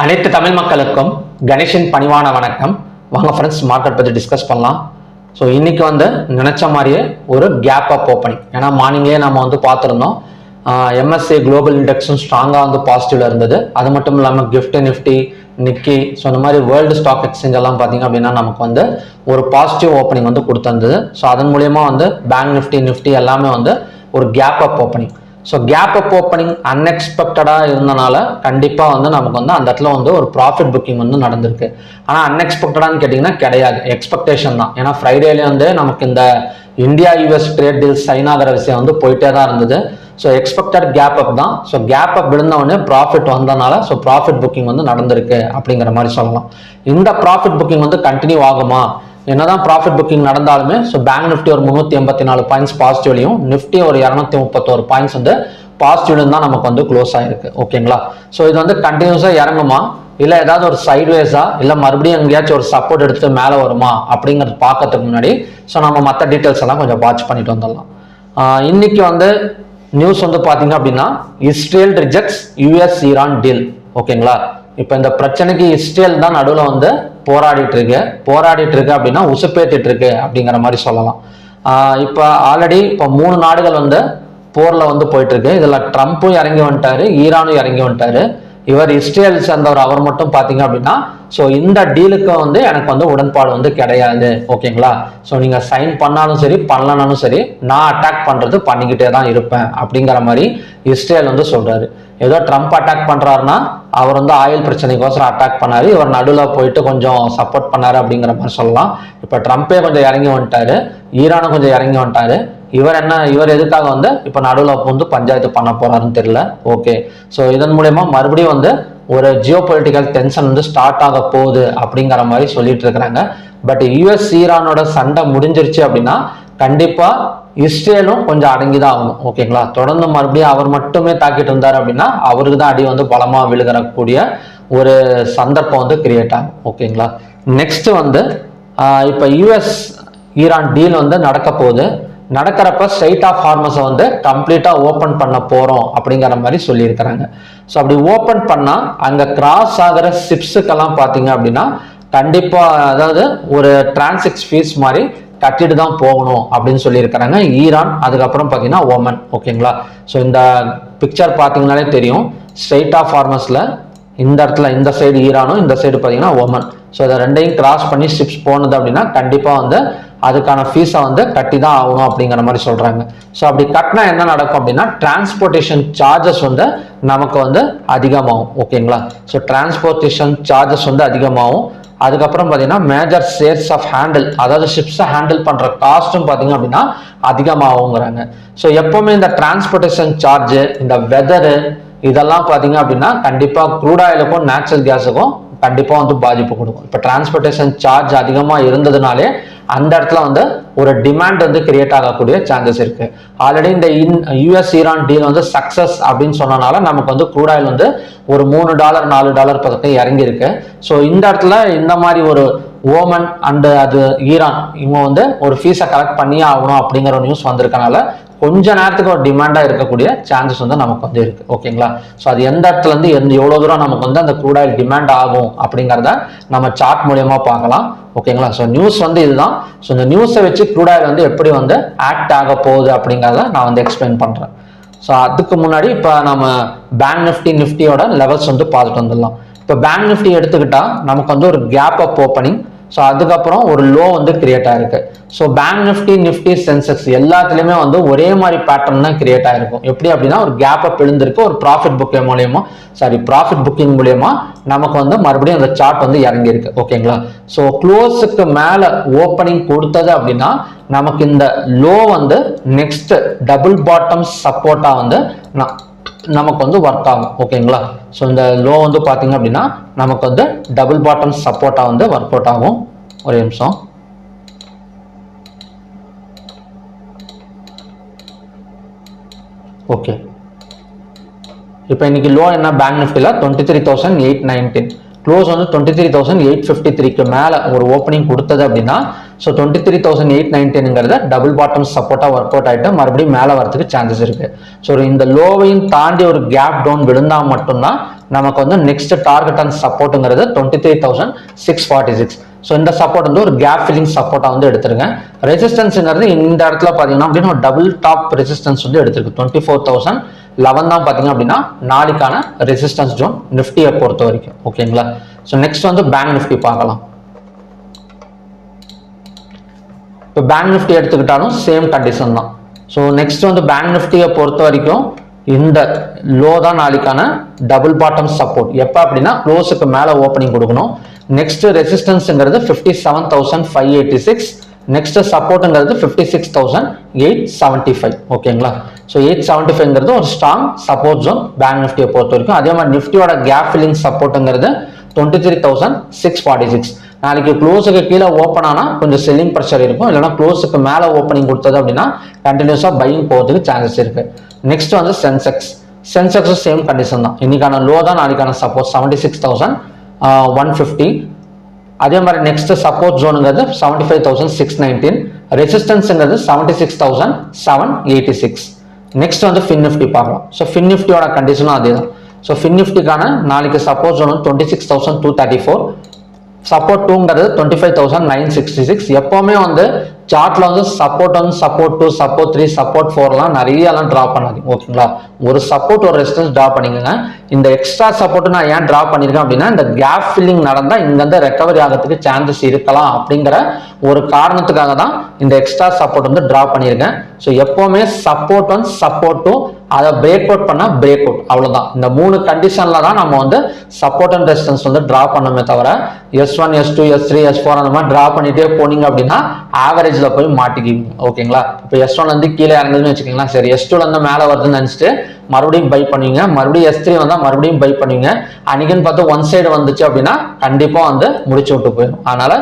அனைத்து தமிழ் மக்களுக்கும் கணேஷின் பணிவான வணக்கம். வாங்க ஃப்ரெண்ட்ஸ், மார்க்கெட் பற்றி டிஸ்கஸ் பண்ணலாம். ஸோ இன்னைக்கு நினைச்ச மாதிரியே ஒரு கேப் அப் ஓப்பனிங். ஏன்னா மார்னிங்லேயே நம்ம பார்த்துருந்தோம், எம்எஸ்சி குளோபல் இண்டெக்ஸும் ஸ்ட்ராங்காக பாசிட்டிவ்ல இருந்தது. அது மட்டும் இல்லாமல் நிஃப்டி நிக்கி ஸோ இந்த மாதிரி வேர்ல்டு ஸ்டாக் எக்ஸ்சேஞ்ச் எல்லாம் பார்த்தீங்க அப்படின்னா நமக்கு ஒரு பாசிட்டிவ் ஓப்பனிங் கொடுத்துருந்தது. ஸோ அதன் மூலயமா பேங்க் நிஃப்டி எல்லாமே ஒரு gap up opening. So gap up opening அன்எக்ஸ்பெக்டடாக இருந்தனால கண்டிப்பாக நமக்கு அந்த இடத்துல ஒரு ப்ராஃபிட் புக்கிங் நடந்திருக்கு. ஆனால் அன்எக்ஸ்பெக்டடான்னு கேட்டிங்கன்னா கிடையாது, எக்ஸ்பெக்டேஷன் தான். ஏன்னா ஃப்ரைடேலேயே நமக்கு இந்த India US trade deal sign ஆகிற விஷயம் போயிட்டே தான் இருந்தது. ஸோ எக்ஸ்பெக்டட் கேப் அப் தான். ஸோ கேப் அப் விழுந்தவொடனே ப்ராஃபிட் வந்தனால ஸோ ப்ராஃபிட் புக்கிங் நடந்திருக்கு அப்படிங்கிற மாதிரி சொல்லலாம். இந்த ப்ராஃபிட் புக்கிங் கண்டினியூ ஆகுமா? என்னதான் ப்ராஃபிட் புக்கிங் நடந்தாலுமே ஸோ பேங்க் நிஃப்டி ஒரு 384 பாயிண்ட்ஸ் பாசிட்டிவ்லையும் நிஃப்டி ஒரு 231 பாயிண்ட்ஸ் பாசிட்டிவ்லையும் தான் நமக்கு க்ளோஸ் ஆயிருக்கு. ஓகேங்களா? ஸோ இது கண்டினியூஸா இறங்குமா, இல்லை ஏதாவது ஒரு சைட்வேஸா, இல்லை மறுபடியும் எங்கேயாச்சும் ஒரு சப்போர்ட் எடுத்து மேலே வருமா அப்படிங்கிறது பார்க்கறதுக்கு முன்னாடி ஸோ நம்ம மற்ற டீட்டெயில்ஸ் எல்லாம் கொஞ்சம் வாட்ச் பண்ணிட்டு வந்துடலாம். இன்னைக்கு நியூஸ் பார்த்தீங்க அப்படின்னா, Israel rejects US Iran deal. ஓகேங்களா? இப்போ இந்த பிரச்சனைக்கு இஸ்ரேல் தான் நடுவில் போராடிட்டு இருக்கு அப்படின்னா உசுப்பேத்திட்டு இருக்கு அப்படிங்கிற மாதிரி சொல்லலாம். இப்போ ஆல்ரெடி இப்போ 3 நாடுகள் போர்ல போயிட்டு இருக்கு. இதுல ட்ரம்ப்பும் இறங்கி வந்துட்டாரு, ஈரானும் இறங்கி வந்துட்டாரு. இவர் இஸ்ரேல் சேர்ந்தவர், அவர் மட்டும் பாத்தீங்க அப்படின்னா ஸோ இந்த டீலுக்கு எனக்கு உடன்பாடு கிடையாது. ஓகேங்களா? ஸோ நீங்க சைன் பண்ணாலும் சரி பண்ணலனாலும் சரி நான் அட்டாக் பண்றது பண்ணிக்கிட்டே தான் இருப்பேன் அப்படிங்கிற மாதிரி இஸ்ரேல் சொல்றாரு. ஏதோ ட்ரம்ப் அட்டாக் பண்றாருன்னா அவர் ஆயில் பிரச்சனைக்கோசரம் அட்டாக் பண்ணாரு, இவர் நடுவில் போயிட்டு கொஞ்சம் சப்போர்ட் பண்ணாரு அப்படிங்கிற மாதிரி சொல்லலாம். இப்போ ட்ரம்ப்பே கொஞ்சம் இறங்கி வந்துட்டாரு, ஈரானும் கொஞ்சம் இறங்கி வந்துட்டாரு. இவர் எதுக்காக இப்போ நடுவில் பஞ்சாயத்து பண்ண போறாருன்னு தெரியல. ஓகே, ஸோ இதன் மூலயமா மறுபடியும் ஒரு ஜியோ பொலிட்டிக்கல் டென்ஷன் ஸ்டார்ட் ஆக போகுது அப்படிங்கிற மாதிரி சொல்லிட்டு இருக்கிறாங்க. பட் யூஎஸ் ஈரானோட சண்டை முடிஞ்சிருச்சு அப்படின்னா கண்டிப்பா இஸ்ரேலும் கொஞ்சம் அடங்கிதான் ஆகணும். ஓகேங்களா? தொடர்ந்து மறுபடியும் அவர் மட்டுமே தாக்கிட்டு இருந்தார் அப்படின்னா அவருக்கு தான் அடி பலமா விழுகிறக்கூடிய ஒரு சந்தர்ப்பம் கிரியேட் ஆகும். ஓகேங்களா? நெக்ஸ்ட் இப்ப யூஎஸ் ஈரான் டீல் நடக்க போகுது. நடக்கிறப்ப ஸ்ட்ரைட் ஆஃப் ஹார்மஸை கம்ப்ளீட்டா ஓப்பன் பண்ண போறோம் அப்படிங்கிற மாதிரி சொல்லியிருக்கிறாங்க. ஸோ அப்படி ஓப்பன் பண்ணா அங்க கிராஸ் ஆகிற ஷிப்ஸுக்கெல்லாம் பாத்தீங்க அப்படின்னா கண்டிப்பா அதாவது ஒரு டிரான்சிட் ஃபீஸ் மாதிரி கட்டிட்டு தான் போகணும் அப்படின்னு சொல்லியிருக்கிறாங்க ஈரான், அதுக்கப்புறம் பார்த்தீங்கன்னா ஓமன். ஓகேங்களா? ஸோ இந்த பிக்சர் பார்த்தீங்கன்னாலே தெரியும், ஸ்ட்ரெயிட் ஆஃப் ஹார்மஸ்ல இந்த இடத்துல இந்த சைடு ஈரானும் இந்த சைடு பார்த்தீங்கன்னா ஓமன். ஸோ இதை ரெண்டையும் கிராஸ் பண்ணி ஷிப்ஸ் போனது அப்படின்னா கண்டிப்பாக அதுக்கான ஃபீஸை கட்டி தான் ஆகணும் அப்படிங்கிற மாதிரி சொல்றாங்க. ஸோ அப்படி கட்டினா என்ன நடக்கும் அப்படின்னா டிரான்ஸ்போர்ட்டேஷன் சார்ஜஸ் நமக்கு அதிகமாகும். ஓகேங்களா? ஸோ டிரான்ஸ்போர்ட்டேஷன் சார்ஜஸ் அதிகமாகும். அதுக்கப்புறம் பார்த்தீங்கன்னா மேஜர் ஷேர்ஸ் ஆஃப் ஹேண்டில், அதாவது ஷிப்ஸை ஹேண்டில் பண்ற காஸ்ட்டும் பார்த்தீங்க அப்படின்னா அதிகமாகுங்கிறாங்க. ஸோ எப்பவுமே இந்த டிரான்ஸ்போர்ட்டேஷன் சார்ஜ், இந்த வெதரு இதெல்லாம் பார்த்தீங்க அப்படின்னா கண்டிப்பா க்ரூட் ஆயிலுக்கும் நேச்சுரல் கேஸுக்கும் கண்டிப்பா பாதிப்பு கொடுக்கும். இப்போ டிரான்ஸ்போர்ட்டேஷன் சார்ஜ் அதிகமாக இருந்ததுனாலே அந்த இடத்துல ஒரு டிமாண்ட் கிரியேட் ஆகக்கூடிய சான்சஸ் இருக்கு. ஆல்ரெடி இந்த யூஎஸ் ஈரான் டீல் சக்சஸ் அப்படின்னு சொன்னனால நமக்கு க்ரூட் ஆயில் ஒரு $3 $4 பதக்கம் இறங்கி இருக்கு. ஸோ இந்த இடத்துல இந்த மாதிரி ஒரு ஓமன் அண்ட் அது ஈரான் இவங்க ஒரு ஃபீஸை கலெக்ட் பண்ணியே ஆகணும் அப்படிங்கிற ஒரு நியூஸ் வந்திருக்கனால கொஞ்ச நேரத்துக்கு ஒரு டிமாண்டா இருக்கக்கூடிய சான்சஸ் நமக்கு இருக்கு. ஓகேங்களா? ஸோ அது எந்த இடத்துல எவ்வளவு தூரம் நமக்கு அந்த க்ரூட் ஆயில் டிமாண்ட் ஆகும் அப்படிங்கிறத நம்ம சார்ட் மூலியமா பார்க்கலாம். ஓகேங்களா? ஸோ நியூஸ் இதுதான். ஸோ இந்த நியூஸை வச்சு க்ரூட் ஆயில் எப்படி ஆக்ட் ஆக போகுது அப்படிங்கிறத நான் எக்ஸ்பிளைன் பண்றேன். ஸோ அதுக்கு முன்னாடி இப்போ நம்ம பேங்க் நிஃப்டியோட லெவல்ஸ் பார்த்துட்டு வந்துடலாம். இப்போ பேங்க் நிஃப்டி எடுத்துக்கிட்டா நமக்கு ஒரு கேப் அப் ஓப்பனிங், ஸோ அதுக்கப்புறம் ஒரு லோ கிரியேட் ஆயிருக்கு. ஸோ பேங்க் நிஃப்டி சென்செக்ஸ் எல்லாத்துலயுமே ஒரே மாதிரி பேட்டர்ன் தான் கிரியேட் ஆயிருக்கும். எப்படி அப்படின்னா ஒரு கேப் அப் எழுந்திருக்கு, ஒரு ப்ராஃபிட் புக்கிங் மூலியமா நமக்கு மறுபடியும் அந்த சார்ட் இறங்கி இருக்கு. ஓகேங்களா? ஸோ க்ளோஸுக்கு மேல ஓப்பனிங் கொடுத்தது அப்படின்னா நமக்கு இந்த லோ நெக்ஸ்ட் டபுள் பாட்டம் சப்போர்ட்டா நமக்கு ஒர்க் ஆகும். ஓகேங்களா? ஸோ இந்த லோ பார்த்தீங்க அப்படின்னா நமக்கு டபுள் பாட்டம் சப்போர்ட்டா ஒர்க் அவுட் ஆகும். ஒரு நிமிஷம். ஓகே, இப்போ இன்னைக்கு லோ என்ன பேங்க் நிஃப்டில 23,819, க்ளோஸ் 23,853க்கு மேல ஒரு ஓப்பனிங் கொடுத்தது அப்படின்னா ஸோ 23,819ங்கிறத டபுள் பாட்டம் சப்போர்ட்டா ஒர்க் அவுட் ஆகிட்டு மறுபடியும் மேலே வரதுக்கு சான்சஸ் இருக்கு. ஸோ இந்த லோவையும் தாண்டி ஒரு கேப் டவுன் விழுந்தா மட்டும்தான் நமக்கு வந்து நெக்ஸ்ட் டார்கெட் அண்ட் சப்போர்ட்டுங்கிறது 23,646. ஸோ இந்த சப்போர்ட் வந்து ஒரு கேப் ஃபில்லிங் சப்போர்ட்டா வந்து எடுத்துருங்க. ரெசிஸ்டன்ஸ்ங்கிறது இந்த இடத்துல பாத்தீங்கன்னா அப்படின்னு ஒரு டபுள் டாப் ரெசிஸ்டன்ஸ் வந்து எடுத்திருக்கு 24,011 தான் பாத்தீங்க அப்படின்னா நாளைக்கான ரெசிஸ்டன்ஸ் ஜோன் நிஃப்டியை பொறுத்த வரைக்கும். ஓகேங்களா. ஸோ நெக்ஸ்ட் வந்து பேங்க் நிஃப்டி பார்க்கலாம். இப்போ பேங்க் நிஃப்டி எடுத்துக்கிட்டாலும் சேம் கண்டிஷன் தான். ஸோ நெக்ஸ்ட் வந்து பேங்க் நிஃப்டியை பொறுத்த வரைக்கும் இந்த லோ தான் நாளைக்கான டபுள் பாட்டம் சப்போர்ட். எப்போ அப்படின்னா க்ளோஸுக்கு மேலே ஓப்பனிங் கொடுக்கணும். நெக்ஸ்ட் ரெசிஸ்டன்ஸ்ங்கிறது 57,586. நெக்ஸ்ட் சப்போர்ட்டுங்கிறது 56,875. ஓகேங்களா. ஸோ 875ங்கிறது ஒரு ஸ்ட்ராங் சப்போர்ட் ஜோன் பேங்க் நிஃப்டியை பொறுத்த வரைக்கும். அதே மாதிரி நிஃப்டியோட கேப் ஃபில்லிங் சப்போர்ட்டுங்கிறது 23,646. நாளைக்கு க்ளோஸுக்கு கீழே ஓப்பன் ஆனால் கொஞ்சம் செல்லிங் ப்ரெஷர் இருக்கும். இல்லைன்னா க்ளோஸுக்கு மேலே ஓப்பனிங் கொடுத்தது அப்படின்னா கண்டினியூஸாக பையிங் போகிறதுக்கு சான்சஸ் இருக்கு. நெக்ஸ்ட் வந்து சென்செக்ஸ் சேம் கண்டிஷன் தான். இன்னைக்கான லோ தான் நாளைக்கான சப்போர்ட் 76,150. அதே மாதிரி நெக்ஸ்ட் சப்போர்ட் ஜோனுங்கிறது 75,619. ரெசிஸ்டன்ஸ்ங்கிறது 76,786. நெக்ஸ்ட் வந்து ஃபின் நிஃப்டி பார்க்கலாம். ஸோ ஃபின் நிஃப்டியோட கண்டிஷனும் அதே தான். ஸோ ஃபின் நிஃப்டிக்கான நாளைக்கு சப்போர்ட் ஜோன் 26,234. சப்போர்ட் 2ங்கிறது 25,966. எப்பவுமே வந்து சார்ட்ல வந்து சப்போர்ட் 1, சப்போர்ட் 2, சப்போர்ட் 3, சப்போர்ட் 4 நிறையலாம் டிரா பண்ணாதீங்க. ஓகேங்களா. ஒரு சப்போர்ட் ஒரு ரெசிஸ்டன்ஸ் டிரா பண்ணிக்கோங்க. இந்த எக்ஸ்ட்ரா சப்போர்ட் நான் ஏன் டிரா பண்ணிருக்கேன் அப்படின்னா இந்த கேப் ஃபில்லிங் நடந்தா இங்க வந்து ரெக்கவரி ஆகிறதுக்கு சான்சஸ் இருக்கலாம் அப்படிங்கிற ஒரு காரணத்துக்காக தான் இந்த எக்ஸ்ட்ரா சப்போர்ட் வந்து டிரா பண்ணியிருக்கேன். ஸோ எப்பவுமே சப்போர்ட் 1, சப்போர்ட் 2 அதை பிரேக் அவுட் பண்ணா பிரேக் அவுட், அவ்வளவுதான். இந்த 3 கண்டிஷன்ல தான் நம்ம வந்து சப்போர்ட் அண்ட் ரெசிஸ்டன்ஸ் வந்து டிரா பண்ணமே தவிர S1, S2, S3, S4 அந்த மாதிரி டிரா பண்ணிட்டே போனீங்க அப்படின்னா ஆவரேஜ்ல போய் மாட்டிக்குவீங்க. ஓகேங்களா. இப்போ S1 வந்து கீழே இறங்குதுன்னு வச்சுக்கோங்களா, சரி S2 வந்து மேலே வருதுன்னு நினைச்சிட்டு மறுபடியும் பை பண்ணுவீங்க, மறுபடியும் S3 வந்தா மறுபடியும் பை பண்ணுவீங்க. அன்னைக்குன்னு பார்த்து ஒன் சைடு வந்துச்சு அப்படின்னா கண்டிப்பா வந்து முடிச்சு விட்டு போயிடும். அதனால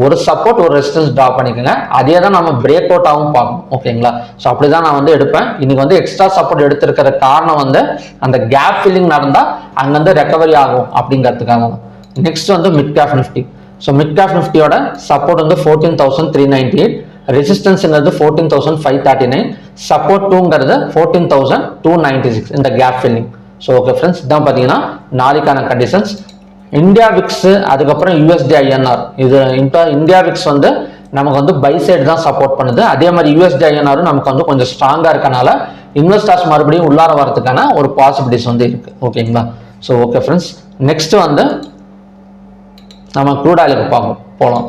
ஒரு சப்போர்ட் ஒரு ரெசிஸ்டன்ஸ் டிரா பண்ணிக்கோங்க. அதே தான் நம்ம பிரேக் அவுட் ஆகும் பார்க்கணும். ஓகேங்களா. ஸோ அப்படிதான் நான் வந்து எடுப்பேன். இன்னைக்கு வந்து எக்ஸ்ட்ரா சப்போர்ட் எடுத்திருக்கிற காரணம் வந்து அந்த கேப் ஃபில்லிங் நடந்தா அங்கிருந்து ரெக்கவரி ஆகும் அப்படிங்கிறதுக்காக தான். நெக்ஸ்ட் வந்து mid cap Nifty. So mid cap நிஃப்டியோட சப்போர்ட் வந்து 14,398. ரெசிஸ்டன்ஸ்ங்கிறது 14,539. சப்போர்ட் 2ங்கிறது 14,296 இந்த gap filling. So okay friends, இதான் பார்த்தீங்கன்னா நாளைக்கான கண்டிஷன்ஸ். இந்தியா விக்ஸ் அதுக்கப்புறம் USD INR. இது இந்தியா விக்ஸ் வந்து நமக்கு வந்து பை சைடு தான் சப்போர்ட் பண்ணுது. அதே மாதிரி USD INR நமக்கு வந்து கொஞ்சம் ஸ்ட்ராங்கா இருக்கனால இன்வெஸ்டர்ஸ் மறுபடியும் உள்ளார வரதுக்கான ஒரு பாசிபிலிட்டிஸ் வந்து இருக்கு. ஓகேங்களா. ஸோ ஓகே ஃப்ரெண்ட்ஸ், நெக்ஸ்ட் வந்து நம்ம க்ரூட் ஆயிலுக்கு போகலாம்.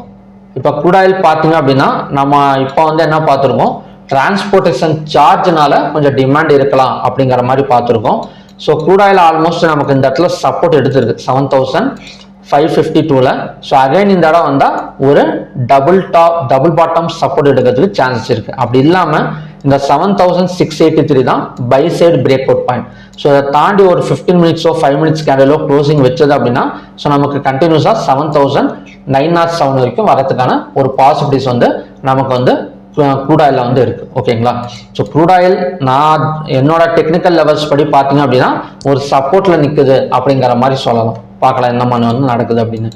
இப்போ க்ரூட் ஆயில் பார்த்தீங்க அப்படின்னா நம்ம இப்போ வந்து என்ன பார்த்துருக்கோம், டிரான்ஸ்போர்ட்டேஷன் சார்ஜ்னால கொஞ்சம் டிமாண்ட் இருக்கலாம் அப்படிங்கிற மாதிரி பார்த்துருக்கோம். ஸோ க்ரூட் ஆயில் ஆல்மோஸ்ட் நமக்கு இந்த இடத்துல சப்போர்ட் எடுத்திருக்கு 7,552ல. ஸோ அகைன் இந்த இடம் வந்தால் ஒரு டபுள் பாட்டம் சப்போர்ட் எடுக்கிறதுக்கு சான்சஸ் இருக்கு. அப்படி இல்லாமல் இந்த 7,683 தான் buy side break out point. So அதை தாண்டி ஒரு 15 மினிட்ஸோ 5 மினிட்ஸ் கேண்டலோ க்ளோசிங் வச்சது அப்படின்னா ஸோ நமக்கு கண்டினியூஸாக 7,907 வரைக்கும் வரதுக்கான ஒரு பாசிபிலிட்டிஸ் வந்து நமக்கு வந்து க்ரூட் ஆயில்ல வந்து இருக்கு. ஓகேங்களா. ஸோ க்ரூட் ஆயில் நான் என்னோட டெக்னிக்கல் லெவல்ஸ் படி பார்த்தீங்க அப்படின்னா ஒரு சப்போர்ட்ல நிற்குது அப்படிங்கிற மாதிரி சொல்லலாம். பார்க்கலாம் என்ன மாதிரி வந்து நடக்குது அப்படின்னு.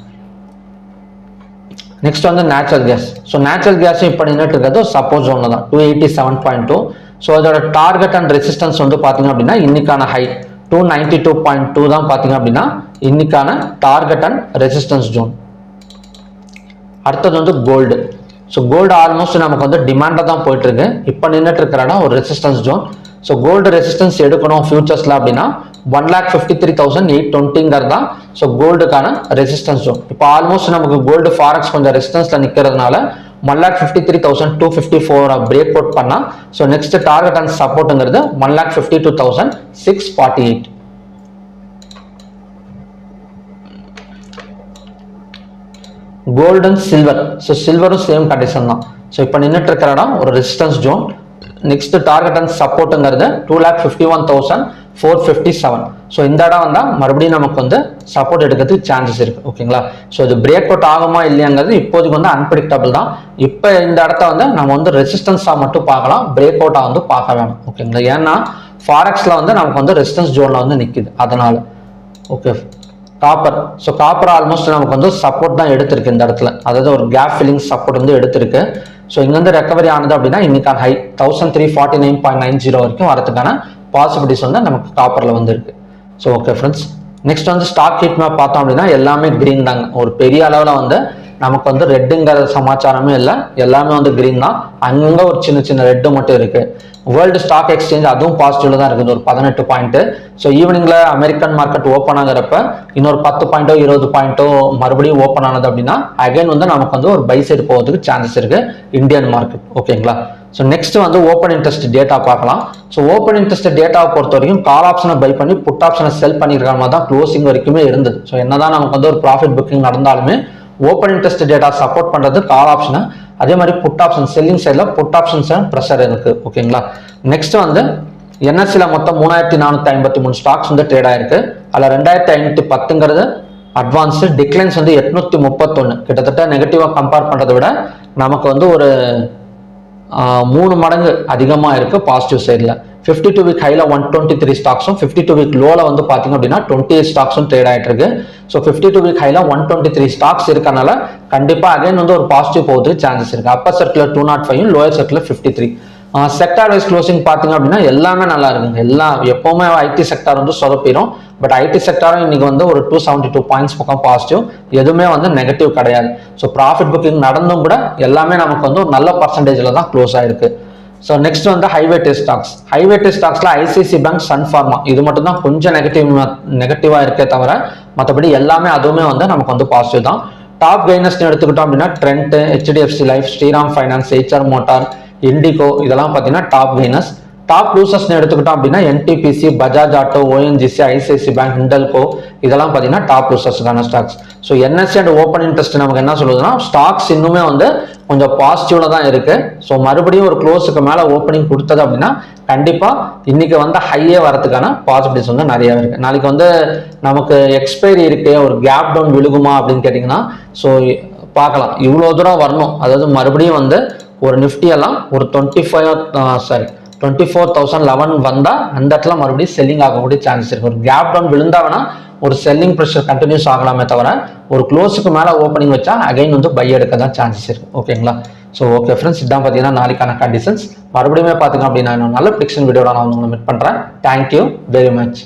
நெக்ஸ்ட் வந்து நேச்சுரல் கேஸ். ஸோ நேச்சுரல் கேஸும் இப்போ நின்றுட்டு இருக்கிறது சப்போர்ட் ஜோன்ல தான் 287.2. ஸோ அதோட டார்கெட் அண்ட் ரெசிஸ்டன்ஸ் வந்து பார்த்தீங்க அப்படின்னா இன்னைக்கான ஹை 292.2 தான் பார்த்தீங்க அப்படின்னா இன்னைக்கான டார்கெட் அண்ட் ரெசிஸ்டன்ஸ் ஜோன். அடுத்தது வந்து கோல்டு. ஸோ கோல்டு ஆல்மோஸ்ட் நமக்கு வந்து டிமாண்டாக தான் போயிட்டு இருக்கு. இப்போ நின்றுட்டு இருக்கிற இடம் ஒரு resistance zone. So gold resistance எடுக்கணும் ஃபியூச்சர்ஸ்ல அப்படின்னா 1,53,820 தான் ஸோ கோல்டுக்கான ரெசிஸ்டன்ஸ் ஜோன். இப்போ ஆல்மோஸ்ட் நமக்கு கோல்டு ஃபாரெக்ஸ் கொஞ்சம் ரெசிஸ்டன்ஸ்ல நிற்கிறதுனால 1,53,254 பிரேக் அவுட் பண்ணா ஸோ நெக்ஸ்ட் டார்கெட் அண்ட் சப்போர்ட்டுங்கிறது 1,52,648. Gold and silver. ஸோ சில்வரும் சேம் கண்டிஷன் தான். ஸோ இப்போ நின்றுட்டு இருக்கிற இடம் ஒரு resistance zone. Next target and சப்போர்ட்டுங்கிறது 2,51,457. ஸோ இந்த இடம் வந்தால் மறுபடியும் நமக்கு வந்து சப்போர்ட் எடுக்கிறதுக்கு சான்சஸ் இருக்கு. ஓகேங்களா. ஸோ இது பிரேக் அவுட் ஆகுமா இல்லையாங்கிறது இப்போதைக்கு வந்து அன்பிரிடிக்டபிள் தான். இப்போ இந்த இடத்த வந்து நம்ம வந்து ரெசிஸ்டன்ஸாக மட்டும் பார்க்கலாம், பிரேக் அவுட்டாக வந்து பார்க்க வேணும். ஓகேங்களா. ஏன்னா ஃபாரெக்ஸ்ல வந்து நமக்கு வந்து ரெசிஸ்டன்ஸ் ஜோன்ல வந்து நிற்குது அதனால. Okay. Copper. So copper almost நமக்கு வந்து சப்போர்ட் தான் எடுத்திருக்கு இந்த இடத்துல, அதாவது ஒரு கேப் ஃபில்லிங் சப்போர்ட் வந்து எடுத்திருக்கு. ஸோ இங்கிருந்து ரெக்கவரி ஆனது அப்படின்னா இன்னைக்கான ஹை 1,349.90 வரைக்கும் வரதுக்கான பாசிபிலிட்டிஸ் வந்து நமக்கு காப்பர்ல வந்து இருக்கு. ஸோ ஓகே ஃப்ரெண்ட்ஸ், நெக்ஸ்ட் வந்து ஸ்டாக் ஹீட் மேப் பார்த்தோம் அப்படின்னா எல்லாமே கிரீன் தாங்க. ஒரு பெரிய அளவில் வந்து நமக்கு வந்து ரெட்டுங்கிற சமாச்சாரமே இல்லை, எல்லாமே வந்து கிரீன் தான். அங்கே ஒரு சின்ன சின்ன ரெட்டு மட்டும் இருக்கு. வேர்ல்டு ஸ்டாக் எக்ஸ்சேஞ்ச் அதுவும் பாசிட்டிவ்ல தான் இருக்குது, ஒரு 18 பாயிண்ட். ஸோ ஈவினிங்ல அமெரிக்கன் மார்க்கெட் ஓப்பன் ஆகிறப்ப இன்னொரு 10 பாயிண்டோ 20 பாயிண்டோ மறுபடியும் ஓப்பன் ஆனது அப்படின்னா அகைன் வந்து நமக்கு வந்து ஒரு பை சைடு போகிறதுக்கு சான்சஸ் இருக்கு இந்தியன் மார்க்கெட். ஓகேங்களா? ஸோ நெக்ஸ்ட் வந்து ஓப்பன் இன்ட்ரெஸ்ட் டேட்டா பார்க்கலாம். ஸோ ஓப்பன் இன்ட்ரெஸ்ட் டேட்டாவை பொறுத்த வரைக்கும் கால் ஆப்ஷனை பை பண்ணி புட் ஆப்ஷனை செல் பண்ணியிருக்கிற மாதிரி தான் க்ளோசிங் வரைக்குமே இருந்தது. ஸோ என்னதான் நமக்கு வந்து ஒரு ப்ராஃபிட் புக்கிங் நடந்தாலுமே ஓப்பன் இன்ட்ரெஸ்ட் டேட்டா சப்போர்ட் பண்றது கால் ஆப்ஷனை, அதே மாதிரி புட் ஆப்ஷன் செல்லிங் சைடில் புட் ஆப்ஷன்ஸ் ப்ரெஷர் இருக்கு. ஓகேங்களா? நெக்ஸ்ட் வந்து என்எஸ்சியில் மொத்தம் 3453 ஸ்டாக்ஸ் வந்து ட்ரேட் ஆயிருக்கு. அதில் 2510ங்கிறது அட்வான்ஸு, டிக்ளைன்ஸ் வந்து 831, கிட்டத்தட்ட நெகட்டிவாக கம்பேர் பண்ணுறதை விட நமக்கு வந்து ஒரு 3 மடங்கு அதிகமாக இருக்கு பாசிட்டிவ் சைடில். 52 வீக் ஹைல 123 ஸ்டாக்ஸும் 52 வீக் லோல வந்து பார்த்தீங்க அப்படின்னா 28 ஸ்டாக்ஸும் ட்ரேட் ஆகிட்டு இருக்கு. ஸோ 52 வீக் ஹைல 123 ஸ்டாக்ஸ் இருக்கனால கண்டிப்பாக அகைன் வந்து ஒரு பாசிட்டிவ் போகுது சான்சஸ் இருக்கு. Upper circle 205, lower circle 53. Sector wise closing பார்த்தீங்க அப்படின்னா எல்லாமே நல்லா இருக்குங்க. எல்லாம் எப்பவுமே ஐடி செக்டார் வந்து சொதப்பிடும், பட் ஐடி செக்டாரும் இன்னைக்கு வந்து ஒரு 272 பாயிண்ட்ஸ் பக்கம் பாசிட்டிவ், எதுவுமே வந்து நெகட்டிவ் கிடையாது. ஸோ ப்ராஃபிட் புக்கிங் நடந்தும் கூட எல்லாமே நமக்கு வந்து ஒரு நல்ல பர்சன்டேஜில் தான் க்ளோஸ் ஆயிருக்கு. ஸோ நெக்ஸ்ட் வந்து ஹைவேட்டேஜ் ஸ்டாக்ஸ். ஹைவேட்டேஜ் ஸ்டாக்ஸ்ல ஐசிஐசி பேங்க், சன் ஃபார்மா இது மட்டும் தான் கொஞ்சம் நெகட்டிவா இருக்கே தவிர மற்றபடி எல்லாமே அதுவுமே வந்து நமக்கு வந்து பாசிட்டிவ் தான். டாப் கெய்னர்ஸ் எடுத்துக்கிட்டோம் அப்படின்னா Trent, HDFC Life, Shriram Finance, HR motor, IndiGo இதெல்லாம் பார்த்தீங்கன்னா டாப் கெய்னர்ஸ். டாப் லூசர்ஸ் எடுத்துக்கிட்டோம் அப்படின்னா NTPC, Bajaj auto, ONGC, ICICI bank, Hindalco இதெல்லாம் பார்த்தீங்கன்னா டாப் லூசர்ஸ்க்கான stocks. So NSC and open interest நமக்கு என்ன சொல்லுதுன்னா ஸ்டாக்ஸ் இன்னுமே வந்து கொஞ்சம் பாசிட்டிவ்ல தான் இருக்கு. ஸோ மறுபடியும் ஒரு க்ளோஸுக்கு மேலே ஓப்பனிங் கொடுத்தது அப்படின்னா கண்டிப்பா இன்னைக்கு வந்து ஹையே வரதுக்கான பாசிபிலிட்டிஸ் வந்து நிறைய இருக்கு. நாளைக்கு வந்து நமக்கு எக்ஸ்பைரி இருக்கு, ஒரு கேப் டவுன் விழுகுமா அப்படின்னு கேட்டிங்கன்னா ஸோ பார்க்கலாம். இவ்வளோ தூரம் வரணும், அதாவது மறுபடியும் வந்து ஒரு நிஃப்டி எல்லாம் ஒரு 24,011 வந்தா அந்த இடத்துல மறுபடியும் செல்லிங் ஆகக்கூடிய சான்சஸ் இருக்கு. ஒரு கேப் டவுன் விழுந்தா வேணா ஒரு செல்லிங் ப்ரெஷர் கண்டினியூஸ் ஆகலாமே தவிர ஒரு க்ளோஸுக்கு மேல ஓப்பனிங் வச்சா அகைன் வந்து பை எடுக்க தான் சான்சஸ் இருக்கு. ஓகேங்களா? ஸோ ஓகே ஃப்ரெண்ட்ஸ், இதான் பார்த்தீங்கன்னா நாளைக்கான கண்டிஷன்ஸ். மறுபடியும் பார்த்தீங்க அப்படின்னா நல்ல ப்ரிடிக்ஷன் வீடியோட நான் உங்களை மீட் பண்றேன். Thank you very much.